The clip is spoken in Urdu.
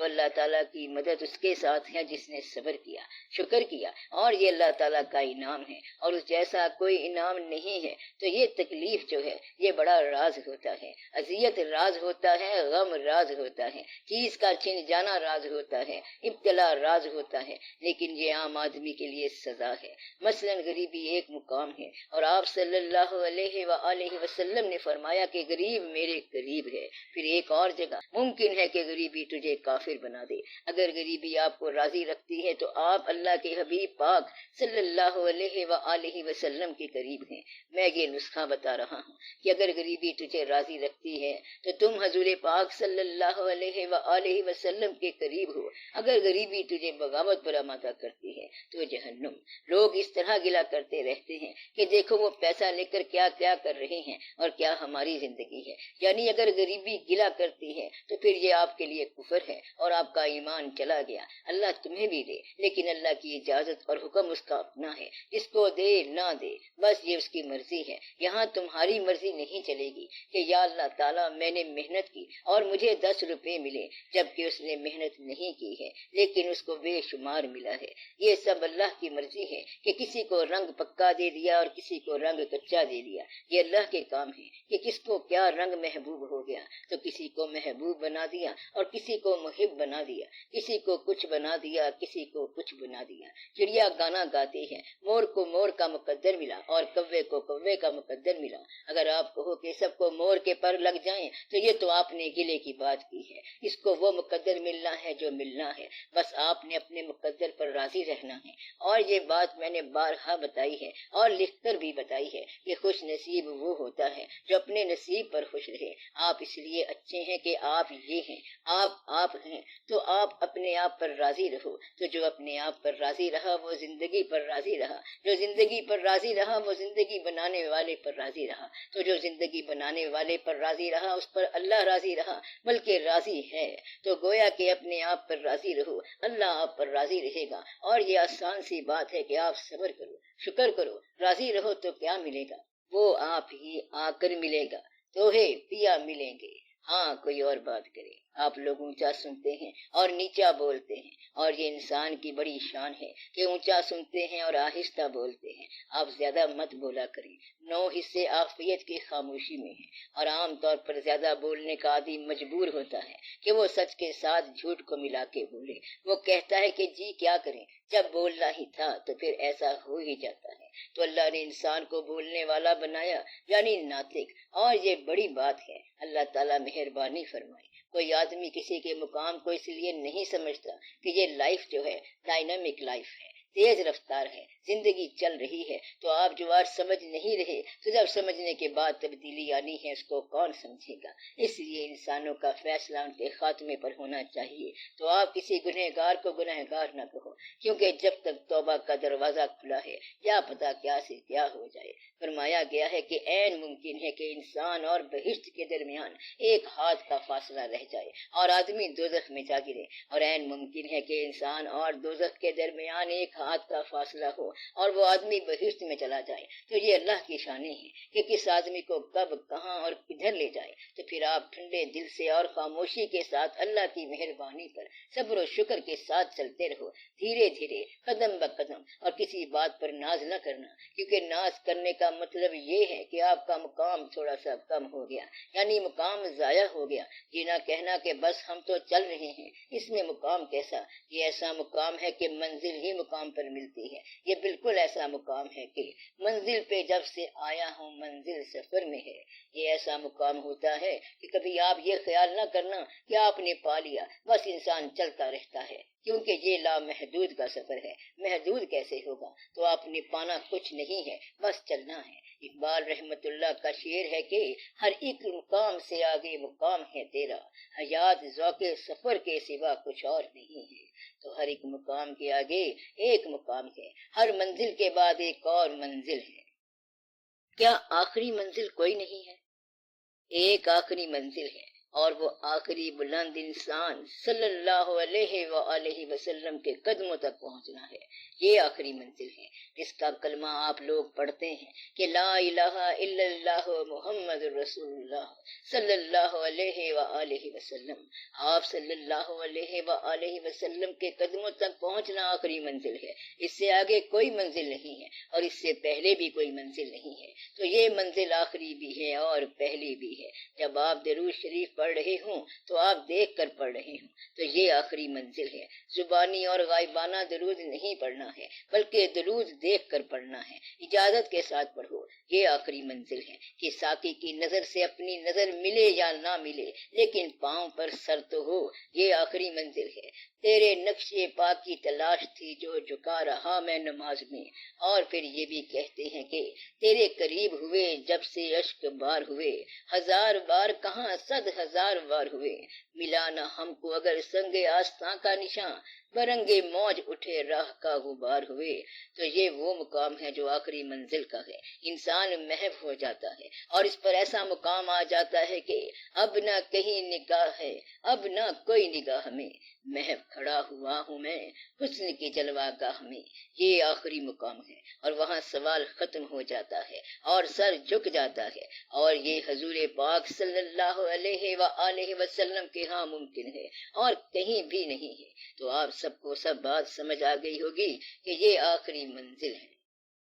تو اللہ تعالیٰ کی مدد اس کے ساتھ ہے جس نے صبر کیا، شکر کیا، اور یہ اللہ تعالیٰ کا انعام ہے، اور اس جیسا کوئی انعام نہیں ہے۔ تو یہ تکلیف جو ہے یہ بڑا راز ہوتا ہے، اذیت راز ہوتا ہے، غم راز ہوتا ہے، چیز کا چھن جانا راز ہوتا ہے، ابتلا راز ہوتا ہے، لیکن یہ عام آدمی کے لیے سزا ہے۔ مثلا غریبی ایک مقام ہے، اور آپ صلی اللہ علیہ وآلہ وسلم نے فرمایا کہ غریب میرے قریب ہے۔ پھر ایک اور جگہ ممکن ہے کہ غریبی تجھے کافر بنا دے۔ اگر غریبی آپ کو راضی رکھتی ہے تو آپ اللہ کے حبیب پاک صلی اللہ علیہ وآلہ وسلم کے قریب ہیں۔ میں یہ نسخہ بتا رہا ہوں کہ اگر غریبی تجھے راضی رکھتی ہے تو تم حضور پاک صلی اللہ علیہ وآلہ وسلم کے قریب ہو۔ اگر غریبی تجھے بغاوت پر آمادہ کرتی ہے تو جہنم۔ لوگ اس طرح گلا کرتے رہتے ہیں کہ دیکھو وہ پیسہ لے کر کیا کیا کر رہے ہیں اور کیا ہماری زندگی ہے۔ یعنی اگر غریبی گلا کرتی ہے تو پھر یہ آپ کے لیے کفر ہے اور آپ کا ایمان چلا گیا۔ اللہ تمہیں بھی دے، لیکن اللہ کی اجازت اور حکم اس کا اپنا ہے، جس کو دے نہ دے بس یہ اس کی مرضی ہے۔ یہاں تمہاری مرضی نہیں چلے گی کہ یا اللہ تعالیٰ میں نے محنت کی اور مجھے 10 روپے ملے، جبکہ اس نے محنت نہیں کی ہے لیکن اس کو بے شمار ملا ہے۔ یہ سب اللہ کی مرضی ہے کہ کسی کو رنگ پکا دے دیا اور کسی کو رنگ کچا دے دیا۔ یہ اللہ کے کام ہے کہ کس کو کیا رنگ محبوب ہو گیا، تو کسی کو محبوب بنا دیا اور کسی کو محب بنا دیا، کسی کو کچھ بنا دیا کسی کو کچھ بنا دیا۔ چڑیا گانا گاتی ہے، مور کو مور کا مقدر ملا اور کوے کو کوے کا مقدر ملا۔ اگر آپ کہو کہ سب کو مور کے پر لگ جائیں تو یہ تو آپ نے گلے کی بات کی ہے۔ اس کو وہ مقدر ملنا ہے جو ملنا ہے، بس آپ نے اپنے مقدر پر راضی رہنا ہے۔ اور یہ بات میں نے بارہا بتائی ہے اور لکھ کر بھی بتائی ہے کہ خوش نصیب وہ ہوتا ہے جو اپنے نصیب پر خوش رہے۔ آپ اس لیے اچھے ہیں کہ آپ یہ ہیں، آپ ہیں، تو آپ اپنے آپ پر راضی رہو۔ تو جو اپنے آپ پر راضی رہا وہ زندگی پر راضی رہا، جو زندگی پر راضی رہا وہ زندگی بنانے والے پر راضی رہا، تو جو زندگی بنانے والے پر راضی رہا اس پر اللہ راضی رہا، بلکہ راضی ہے۔ تو گویا کہ اپنے آپ پر راضی رہو، اللہ آپ پر راضی رہے گا۔ اور یہ آسان سی بات ہے کہ آپ صبر کرو، شکر کرو، راضی رہو تو کیا ملے گا؟ وہ آپ ہی آ کر ملے گا۔ تو ہے پیا ملیں گے۔ ہاں کوئی اور بات کرے۔ آپ لوگ اونچا سنتے ہیں اور نیچا بولتے ہیں، اور یہ انسان کی بڑی شان ہے کہ اونچا سنتے ہیں اور آہستہ بولتے ہیں۔ آپ زیادہ مت بولا کریں۔ 9 حصے عافیت کی خاموشی میں ہیں، اور عام طور پر زیادہ بولنے کا عادی مجبور ہوتا ہے کہ وہ سچ کے ساتھ جھوٹ کو ملا کے بولے۔ وہ کہتا ہے کہ جی کیا کریں، جب بولنا ہی تھا تو پھر ایسا ہو ہی جاتا ہے۔ تو اللہ نے انسان کو بولنے والا بنایا، یعنی ناطق، اور یہ بڑی بات ہے۔ اللہ تعالیٰ مہربانی فرمائے۔ کوئی آدمی کسی کے مقام کو اس لیے نہیں سمجھتا کہ یہ لائف جو ہے ڈائنامک لائف ہے، تیز رفتار ہے، زندگی چل رہی ہے، تو آپ جو آج سمجھ نہیں رہے تو جب سمجھنے کے بعد تبدیلی آنی ہے اس کو کون سمجھے گا؟ اس لیے انسانوں کا فیصلہ ان کے خاتمے پر ہونا چاہیے۔ تو آپ کسی گنہگار کو گنہگار نہ کہو، کیونکہ جب تک توبہ کا دروازہ کھلا ہے یا پتا کیا سے کیا ہو جائے۔ فرمایا گیا ہے کہ عین ممکن ہے کہ انسان اور بہشت کے درمیان ایک ہاتھ کا فاصلہ رہ جائے اور آدمی دوزخ میں جا گرے، اور عین ممکن ہے کہ انسان اور دوزخ کے درمیان ایک ہاتھ کا فاصلہ ہو اور وہ آدمی بہشت میں چلا جائے۔ تو یہ اللہ کی شانیں ہیں کہ کس آدمی کو کب کہاں اور کدھر لے جائے۔ تو پھر آپ ٹھنڈے دل سے اور خاموشی کے ساتھ اللہ کی مہربانی پر صبر و شکر کے ساتھ چلتے رہو، دھیرے دھیرے، قدم بقدم، اور کسی بات پر ناز نہ کرنا، کیونکہ ناز کرنے کا مطلب یہ ہے کہ آپ کا مقام تھوڑا سا کم ہو گیا، یعنی مقام ضائع ہو گیا۔ یہ نہ کہنا کہ بس ہم تو چل رہے ہیں، اس میں مقام کیسا؟ یہ ایسا مقام ہے کہ منزل ہی مقام پر ملتی ہے۔ یہ بالکل ایسا مقام ہے کہ منزل پہ جب سے آیا ہوں منزل سفر میں ہے۔ یہ ایسا مقام ہوتا ہے کہ کبھی آپ یہ خیال نہ کرنا کہ آپ نے پا لیا، بس انسان چلتا رہتا ہے، کیونکہ یہ لامحدود کا سفر ہے۔ محدود کیسے ہوگا؟ تو آپ نے پانا کچھ نہیں ہے، بس چلنا ہے۔ اقبال رحمت اللہ کا شعر ہے کہ ہر ایک مقام سے آگے مقام ہے تیرا، حیات ذوق سفر کے سوا کچھ اور نہیں ہے۔ تو ہر ایک مقام کے آگے ایک مقام ہے، ہر منزل کے بعد ایک اور منزل ہے۔ کیا آخری منزل کوئی نہیں ہے؟ ایک آخری منزل ہے، اور وہ آخری بلند انسان صلی اللہ علیہ وآلہ وسلم کے قدموں تک پہنچنا ہے. یہ آخری منزل ہے جس کا کلمہ آپ لوگ پڑھتے ہیں کہ لا الہ الا اللہ محمد رسول اللہ صلی اللہ علیہ وآلہ وسلم. آپ صلی اللہ علیہ وآلہ وسلم کے قدموں تک پہنچنا آخری منزل ہے. اس سے آگے کوئی منزل نہیں ہے اور اس سے پہلے بھی کوئی منزل نہیں ہے. تو یہ منزل آخری بھی ہے اور پہلی بھی ہے. جب آپ درود شریف پڑھ رہے ہوں تو آپ دیکھ کر پڑھ رہے ہوں تو یہ آخری منزل ہے. زبانی اور غائبانہ درود نہیں پڑھنا ہے بلکہ درود دیکھ کر پڑھنا ہے. اجازت کے ساتھ پڑھو. یہ آخری منزل ہے کہ ساقی کی نظر سے اپنی نظر ملے یا نہ ملے لیکن پاؤں پر سر تو ہو. یہ آخری منزل ہے. تیرے نقش پاک کی تلاش تھی جو جھکا رہا میں نماز میں. اور پھر یہ بھی کہتے ہیں کہ تیرے قریب ہوئے جب سے اشک بار ہوئے. ہزار بار کہاں 100,000 بار ہوئے. ملا نہ ہم کو اگر سنگ آستاں کا نشان برنگے موج اٹھے راہ کا غبار ہوئے. تو یہ وہ مقام ہے جو آخری منزل کا ہے. انسان محو ہو جاتا ہے اور اس پر ایسا مقام آ جاتا ہے کہ اب نہ کہیں نگاہ ہے اب نہ کوئی نگاہ میں. محو کھڑا ہوا ہوں میں حسن کی جلوہ گاہ میں. یہ آخری مقام ہے اور وہاں سوال ختم ہو جاتا ہے اور سر جھک جاتا ہے. اور یہ حضور پاک صلی اللہ علیہ وآلہ وسلم کے ہاں ممکن ہے اور کہیں بھی نہیں ہے. تو آپ سب کو سب بات سمجھ آ گئی ہوگی کہ یہ آخری منزل ہے.